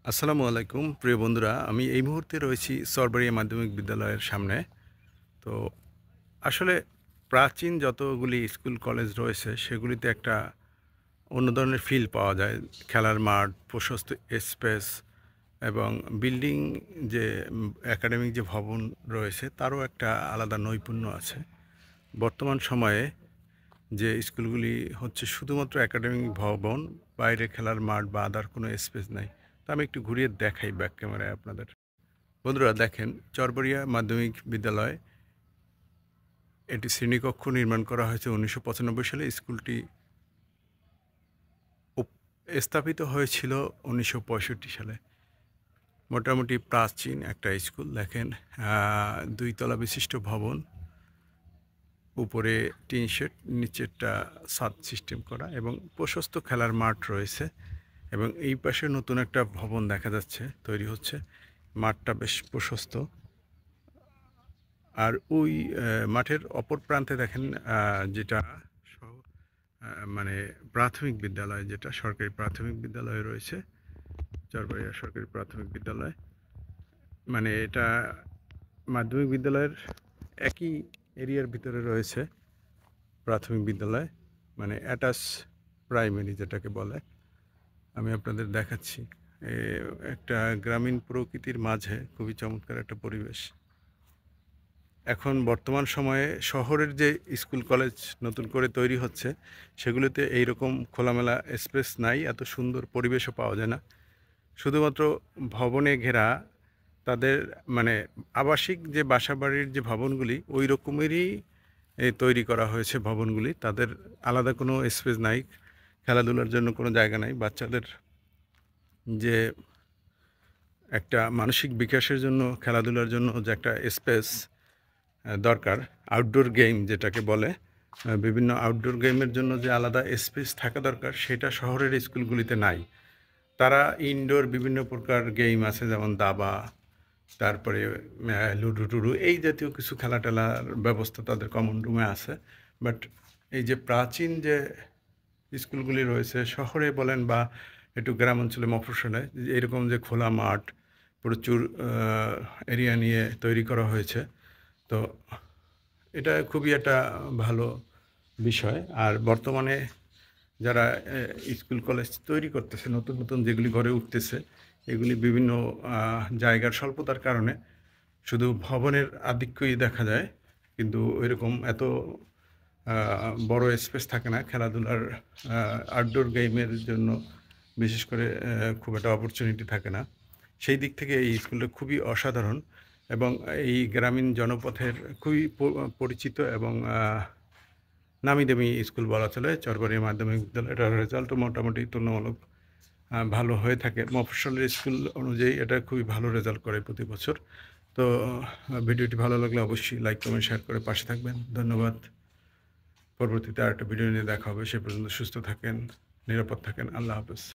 আসসালামু আলাইকুম প্রিয় বন্ধুরা, আমি এই মুহূর্তে রয়েছি সরবরিয়া মাধ্যমিক বিদ্যালয়ের সামনে। তো আসলে প্রাচীন যতগুলি স্কুল কলেজ রয়েছে সেগুলিতে একটা অন্য ধরনের ফিল পাওয়া যায়। খেলার মাঠ, প্রশস্ত স্পেস এবং বিল্ডিং যে একাডেমিক যে ভবন রয়েছে তারও একটা আলাদা নৈপুণ্য আছে। বর্তমান সময়ে যে স্কুলগুলি হচ্ছে শুধুমাত্র একাডেমিক ভবন, বাইরে খেলার মাঠ বা আদার কোনো স্পেস নাই। তো আমি একটু ঘুরিয়ে দেখাই ব্যাক ক্যামেরায় আপনাদের। বন্ধুরা দেখেন, চরবরিয়া মাধ্যমিক বিদ্যালয়, এটি শ্রেণীকক্ষ নির্মাণ করা হয়েছে ১৯৯৫ সালে। স্কুলটি স্থাপিত হয়েছিল ১৯৬৫ সালে। মোটামুটি প্রাচীন একটা স্কুল। দেখেন, ২ তলা বিশিষ্ট ভবন, উপরে টিন শেড, নিচেরটা ছাদ সিস্টেম করা এবং প্রশস্ত খেলার মাঠ রয়েছে। এবং এই পাশে নতুন একটা ভবন দেখা যাচ্ছে, তৈরি হচ্ছে। মাঠটা বেশ প্রশস্ত। আর ওই মাঠের অপর প্রান্তে দেখেন, যেটা মানে প্রাথমিক বিদ্যালয়, যেটা সরকারি প্রাথমিক বিদ্যালয় রয়েছে, চরবাড়িয়া সরকারি প্রাথমিক বিদ্যালয়। মানে এটা মাধ্যমিক বিদ্যালয়ের একই এরিয়ার ভিতরে রয়েছে প্রাথমিক বিদ্যালয়, মানে অ্যাটাচ প্রাইমারি যেটাকে বলে। আমি আপনাদের দেখাচ্ছি। একটা গ্রামীণ প্রকৃতির মাঝে খুবই চমৎকার একটা পরিবেশ। এখন বর্তমান সময়ে শহরের যে স্কুল কলেজ নতুন করে তৈরি হচ্ছে সেগুলোতে এইরকম খোলামেলা স্পেস নাই, এত সুন্দর পরিবেশও পাওয়া যায় না। শুধুমাত্র ভবনে ঘেরা তাদের, মানে আবাসিক যে বাসাবাড়ির যে ভবনগুলি ওই রকমেরই তৈরি করা হয়েছে ভবনগুলি। তাদের আলাদা কোনো স্পেস নাই, খেলাধুলার জন্য কোনো জায়গা নাই। বাচ্চাদের যে একটা মানসিক বিকাশের জন্য, খেলাধুলার জন্য যে একটা স্পেস দরকার, আউটডোর গেম যেটাকে বলে, বিভিন্ন আউটডোর গেমের জন্য যে আলাদা স্পেস থাকা দরকার, সেটা শহরের স্কুলগুলিতে নাই। তারা ইনডোর বিভিন্ন প্রকার গেম আছে, যেমন দাবা, তারপরে লুডো টুডু, এই জাতীয় কিছু খেলা টেলার ব্যবস্থা তাদের কমন রুমে আছে। বাট এই যে প্রাচীন যে স্কুলগুলি রয়েছে শহরে বলেন বা একটু গ্রাম অঞ্চলে মফস্বলে, এরকম যে খোলা মাঠ, প্রচুর এরিয়া নিয়ে তৈরি করা হয়েছে। তো এটা খুবই একটা ভালো বিষয়। আর বর্তমানে যারা স্কুল কলেজ তৈরি করতেছে, নতুন নতুন যেগুলি গড়ে উঠতেছে, এগুলি বিভিন্ন জায়গার স্বল্পতার কারণে শুধু ভবনের আধিক্যই দেখা যায়, কিন্তু ওইরকম এত বড় স্পেস থাকে না খেলাধুলার, আউটডোর গেমের জন্য বিশেষ করে খুব একটা অপরচুনিটি থাকে না। সেই দিক থেকে এই স্কুলটা খুবই অসাধারণ এবং এই গ্রামীণ জনপথের খুবই পরিচিত এবং নামি-দামি স্কুল বলা চলে। চরবাড়িয়া মাধ্যমিক বিদ্যালয়, এটার রেজাল্টও মোটামুটি তুলনামূলক ভালো হয়ে থাকে। মফস্বলের স্কুল অনুযায়ী এটা খুবই ভালো রেজাল্ট করে প্রতি বছর। তো ভিডিওটি ভালো লাগলে অবশ্যই লাইক, কমেন্ট, শেয়ার করে পাশে থাকবেন। ধন্যবাদ। পরবর্তীতে আরেকটা ভিডিও নিয়ে দেখা হবে। সে পর্যন্ত সুস্থ থাকেন, নিরাপদ থাকেন। আল্লাহ হাফেজ।